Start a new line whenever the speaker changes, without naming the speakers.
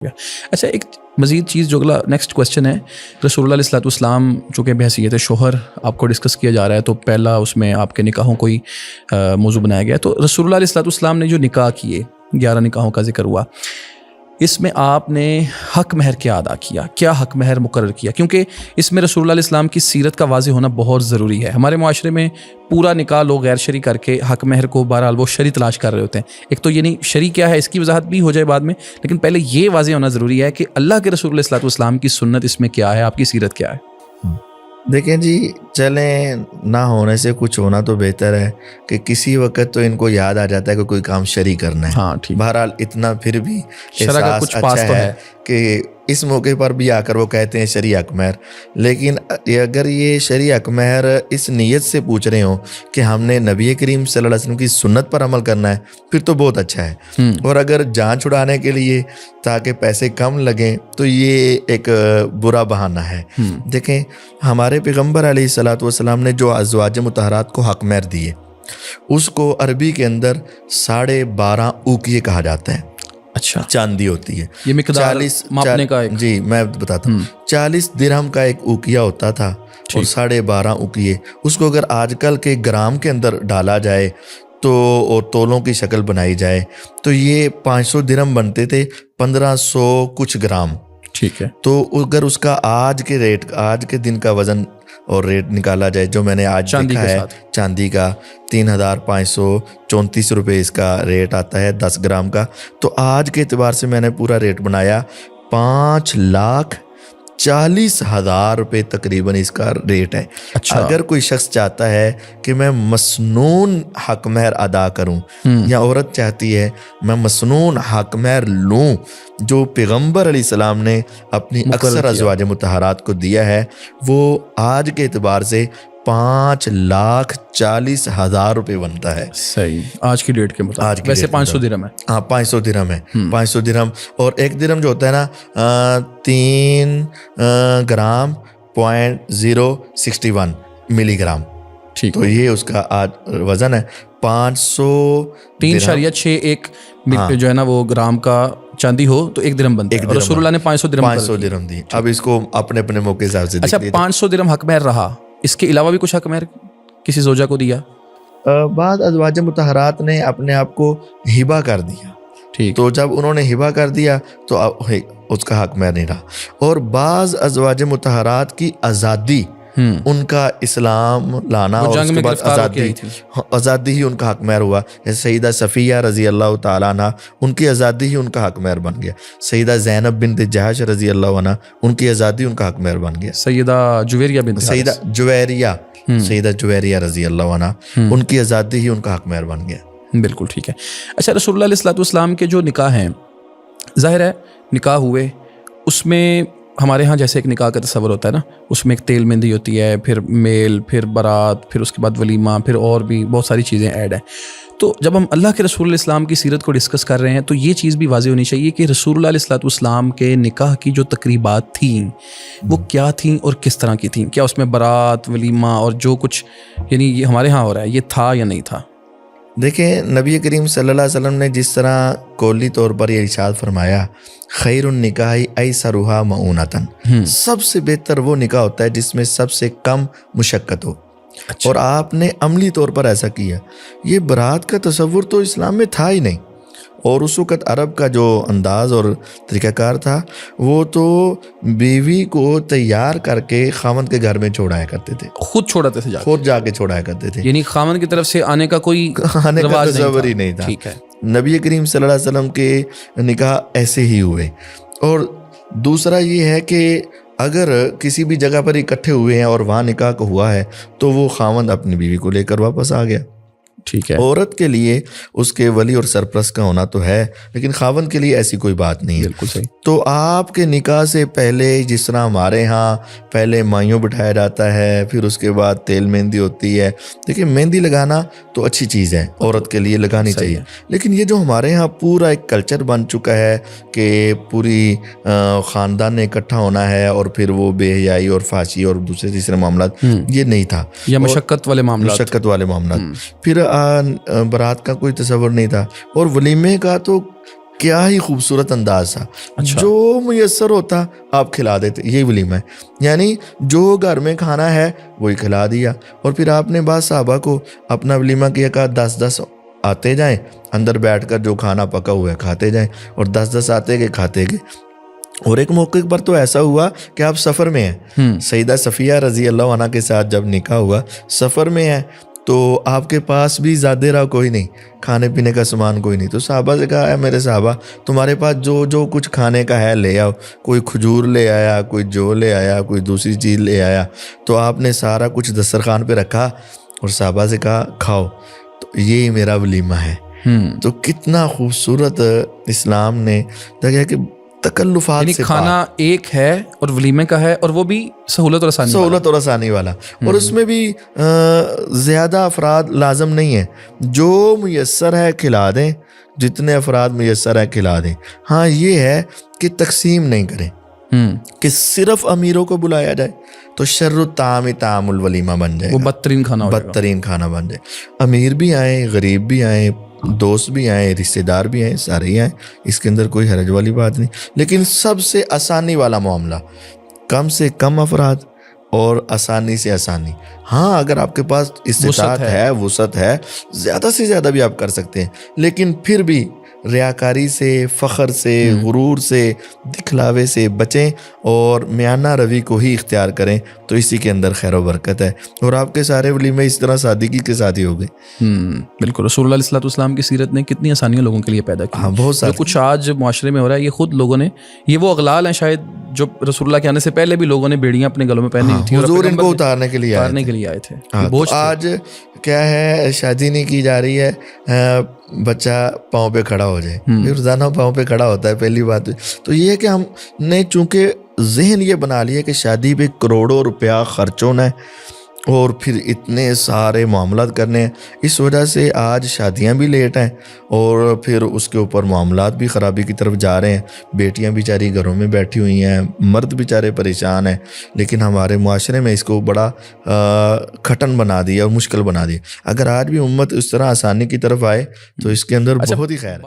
اچھا ایک مزید چیز جو اگلا نیکسٹ کویشچن ہے، رسول اللہ علیہ الصلوۃ والسلام چونکہ بحیثیت شوہر آپ کو ڈسکس کیا جا رہا ہے تو پہلا اس میں آپ کے نکاحوں کو ہی موضوع بنایا گیا. تو رسول اللہ علیہ الصلوۃ والسلام نے جو نکاح کیے 11 نکاحوں کا ذکر ہوا، اس میں آپ نے حق مہر کیا ادا کیا، کیا حق مہر مقرر کیا؟ کیونکہ اس میں رسول اللہ علیہ السلام کی سیرت کا واضح ہونا بہت ضروری ہے. ہمارے معاشرے میں پورا نکاح لوگ غیر شرعی کر کے حق مہر کو بہرحال وہ شرعی تلاش کر رہے ہوتے ہیں. ایک تو یہ نہیں شرعی کیا ہے اس کی وضاحت بھی ہو جائے بعد میں، لیکن پہلے یہ واضح ہونا ضروری ہے کہ اللہ کے رسول علیہ الصلوۃ والسلام کی سنت اس میں کیا ہے، آپ کی سیرت کیا ہے.
دیکھیں جی، چلیں نہ ہونے سے کچھ ہونا تو بہتر ہے کہ کسی وقت تو ان کو یاد آ جاتا ہے کہ کوئی کام شرعی کرنا ہے.
ہاں ٹھیک،
بہرحال اتنا پھر بھی
شرع کا کچھ پاس تو ہے
کہ اس موقع پر بھی آ کر وہ کہتے ہیں شرعی حق مہر. لیکن اگر یہ شرعی حق مہر اس نیت سے پوچھ رہے ہوں کہ ہم نے نبی کریم صلی اللہ علیہ وسلم کی سنت پر عمل کرنا ہے پھر تو بہت اچھا ہے. اور اگر جان چھڑانے کے لیے تاکہ پیسے کم لگیں تو یہ ایک برا بہانہ ہے. دیکھیں ہمارے پیغمبر علیہ الصلوۃ والسلام نے جو ازواج مطہرات کو حق مہر دیے اس کو عربی کے اندر 12.5 اوقیے کہا جاتا ہے.
اچھا،
چاندی ہوتی ہے
یہ مقدار ماپنے کا ایک،
جی میں بتاتا ہوں. 40 درہم کا ایک اوقیہ ہوتا تھا اور 12.5 اوقیے. اس کو اگر آج کل کے گرام کے اندر ڈالا جائے تو اور تولوں کی شکل بنائی جائے تو یہ 500 درہم بنتے تھے، 1500 کچھ گرام. ٹھیک ہے، تو اگر اس کا آج کے ریٹ، آج کے دن کا وزن اور ریٹ نکالا جائے جو میں نے آج دیکھا ہے چاندی کا 3534 روپے اس کا ریٹ آتا ہے 10 گرام کا. تو آج کے اعتبار سے میں نے پورا ریٹ بنایا 5,40,000 روپے تقریباً اس کا ریٹ ہے. اگر کوئی شخص چاہتا ہے کہ میں مسنون حق مہر ادا کروں یا عورت چاہتی ہے میں مسنون حق مہر لوں جو پیغمبر علیہ السلام نے اپنی اکثر ازواج مطہرات کو دیا ہے، وہ آج کے اعتبار سے 5,40,000 روپے بنتا ہے.
صحیح، آج کی ڈیٹ کے مطابق ویسے 500 درہم ہے.
ہاں 500 درہم ہے، 500 درہم. اور ایک درہم جو ہوتا ہے نا 3 گرام .061 ملی گرام. ٹھیک، تو یہ اس کا آج وزن ہے
3.61 جو ہے نا وہ گرام کا چاندی ہو تو 1 درہم بنتا ہے. اور رسول اللہ نے 500 درہم
دی. اب اس کو اپنے اپنے موقع حساب سے.
اچھا 500 درہم حق مہر رہا، اس کے علاوہ بھی کچھ حق مہر کسی زوجہ کو دیا؟
بعض ازواج مطہرات نے اپنے آپ کو ہبہ کر دیا. ٹھیک، تو جب انہوں نے ہبہ کر دیا تو اس کا حق مہر نہیں رہا. اور بعض ازواج مطہرات کی آزادی، ان کا اسلام لانا اور اس کے بعد آزادی ہی ان کا حق مہر ہوا. سیدہ صفیہ رضی اللہ تعالیٰ عنہ، ان کی آزادی ہی ان کا حق مہر بن گیا. سیدہ زینب بنت جہش رضی اللہ عنہ، ان کی آزادی ان کا حق مہر بن گیا.
سیدہ
جویریہ رضی اللہ عنہ، ان کی آزادی ہی ان کا حق مہر بن گیا.
بالکل ٹھیک ہے. اچھا رسول اللہ علیہ الصلوۃ والسلام کے جو نکاح ہیں، ظاہر ہے نکاح ہوئے، اس میں ہمارے ہاں جیسے ایک نکاح کا تصور ہوتا ہے نا، اس میں ایک تیل مہندی ہوتی ہے، پھر میل، پھر بارات، پھر اس کے بعد ولیمہ، پھر اور بھی بہت ساری چیزیں ایڈ ہیں. تو جب ہم اللہ کے رسول علیہ السلام کی سیرت کو ڈسکس کر رہے ہیں تو یہ چیز بھی واضح ہونی چاہیے کہ رسول اللہ علیہ الصلوۃ والسلام کے نکاح کی جو تقریبات تھیں وہ کیا تھیں اور کس طرح کی تھیں. کیا اس میں بارات، ولیمہ اور جو کچھ یعنی یہ ہمارے ہاں ہو رہا ہے یہ تھا یا نہیں تھا؟
دیکھیں نبی کریم صلی اللہ علیہ وسلم نے جس طرح کلی طور پر یہ ارشاد فرمایا، خیر النکاح ایسرھا مؤونۃ، سب سے بہتر وہ نکاح ہوتا ہے جس میں سب سے کم مشقت ہو. اور آپ نے عملی طور پر ایسا کیا. یہ برات کا تصور تو اسلام میں تھا ہی نہیں، اور اس وقت عرب کا جو انداز اور طریقہ کار تھا وہ تو بیوی کو تیار کر کے خاوند کے گھر میں چھوڑایا کرتے تھے،
خود چھوڑاتے تھے،
خود جا کے چھوڑایا کرتے تھے.
یعنی خاوند کی طرف سے آنے کا کوئی
تصور ہی نہیں تھا.
ٹھیک ہے،
نبی کریم صلی اللہ علیہ وسلم کے نکاح ایسے ہی ہوئے. اور دوسرا یہ ہے کہ اگر کسی بھی جگہ پر اکٹھے ہوئے ہیں اور وہاں نکاح ہوا ہے تو وہ خاوند اپنی بیوی کو لے کر واپس آ گیا. ٹھیک ہے، عورت کے لیے اس کے ولی اور سرپرست کا ہونا تو ہے، لیکن خاوند کے لیے ایسی کوئی بات نہیں ہے.
بالکل صحیح. تو
آپ کے نکاح سے پہلے جس طرح ہمارے ہاں پہلے مائیوں بٹھایا جاتا ہے، پھر اس کے بعد تیل مہندی ہوتی ہے. دیکھیں مہندی لگانا تو اچھی چیز ہے، عورت کے لیے لگانی چاہیے، لیکن یہ جو ہمارے ہاں پورا ایک کلچر بن چکا ہے کہ پوری خاندان نے اکٹھا ہونا ہے اور پھر وہ بے حیائی اور فحاشی اور دوسرے تیسرے معاملات، یہ نہیں تھا.
یا مشقت والے معاملات.
پھر برات کا کوئی تصور نہیں تھا. اور ولیمے کا تو کیا ہی خوبصورت انداز تھا. جو میسر ہوتا آپ کھلا دیتے, یہ ولیمہ ہے. یعنی جو گھر میں کھانا ہے وہی کھلا دیا. اور پھر آپ نے بعض صحابہ کو اپنا ولیمہ کیا, کہا 10 آتے جائیں اندر بیٹھ کر جو کھانا پکا ہوا ہے کھاتے جائیں, اور 10 آتے گئے کھاتے گئے. اور ایک موقع پر تو ایسا ہوا کہ آپ سفر میں ہیں, سیدہ صفیہ رضی اللہ عنہ کے ساتھ جب نکاح ہوا, سفر میں ہیں, تو آپ کے پاس بھی زیادہ رہا کوئی نہیں, کھانے پینے کا سامان کوئی نہیں. تو صحابہ سے کہا, ہے میرے صحابہ تمہارے پاس جو کچھ کھانے کا ہے لے آؤ. کوئی کھجور لے آیا, کوئی جو لے آیا, کوئی دوسری چیز لے آیا. تو آپ نے سارا کچھ دسترخوان پہ رکھا اور صحابہ سے کہا کھاؤ, تو یہ میرا ولیمہ ہے. تو کتنا خوبصورت اسلام نے دیکھا کہ تکلفات سے
کھانا ایک ہے اور ولیمے کا ہے, اور وہ بھی سہولت اور
آسانی والا. اور اس میں بھی زیادہ افراد لازم نہیں ہے, جو میسر ہے کھلا دیں, جتنے افراد میسر ہے کھلا دیں. ہاں یہ ہے کہ تقسیم نہیں کریں کہ صرف امیروں کو بلایا جائے تو شر الطعام طعام الولیمہ بن جائے,
وہ بدترین کھانا
بن جائے. امیر بھی آئیں, غریب بھی آئیں, دوست بھی آئیں, رشتہ دار بھی آئیں, سارے ہی آئیں, اس کے اندر کوئی حرج والی بات نہیں. لیکن سب سے آسانی والا معاملہ, کم سے کم افراد اور آسانی سے آسانی. ہاں اگر آپ کے پاس استطاعت ہے, وسعت ہے, زیادہ سے زیادہ بھی آپ کر سکتے ہیں, لیکن پھر بھی ریاکاری سے, فخر سے, غرور سے, دکھلاوے سے بچیں اور میانہ روی کو ہی اختیار کریں, تو اسی کے اندر خیر و برکت ہے. اور آپ کے سارے ولیمے اس طرح سادگی کے ساتھ ہی ہو گئے.
بالکل. رسول اللہ علیہ الصلوۃ والسلام کی سیرت نے کتنی آسانیاں لوگوں کے لیے پیدا کی.
بہت سارے.
جو کچھ آج معاشرے میں ہو رہا ہے یہ خود لوگوں نے, یہ وہ اغلال ہیں شاید جو رسول اللہ کے آنے سے پہلے بھی لوگوں نے بیڑیاں اپنے گلوں میں پہنی ہوئی تھی,
حضور ان کو اتارنے کے لیے
آئے تھے.
آج کیا ہے, شادی نہیں کی جا رہی ہے, بچہ پاؤں پہ کھڑا ہو جائے, روزانہ پاؤں پہ کھڑا ہوتا ہے, پہلی بات. تو یہ ہے کہ ہم نے چونکہ ذہن یہ بنا لیا کہ شادی پہ کروڑوں روپیہ خرچ ہونا ہے اور پھر اتنے سارے معاملات کرنے ہیں, اس وجہ سے آج شادیاں بھی لیٹ ہیں اور پھر اس کے اوپر معاملات بھی خرابی کی طرف جا رہے ہیں. بیٹیاں بیچاری گھروں میں بیٹھی ہوئی ہیں, مرد بیچارے پریشان ہیں, لیکن ہمارے معاشرے میں اس کو بڑا کھٹن بنا دیا اور مشکل بنا دیا. اگر آج بھی امت اس طرح آسانی کی طرف آئے تو اس کے اندر بہت ہی خیر ہے.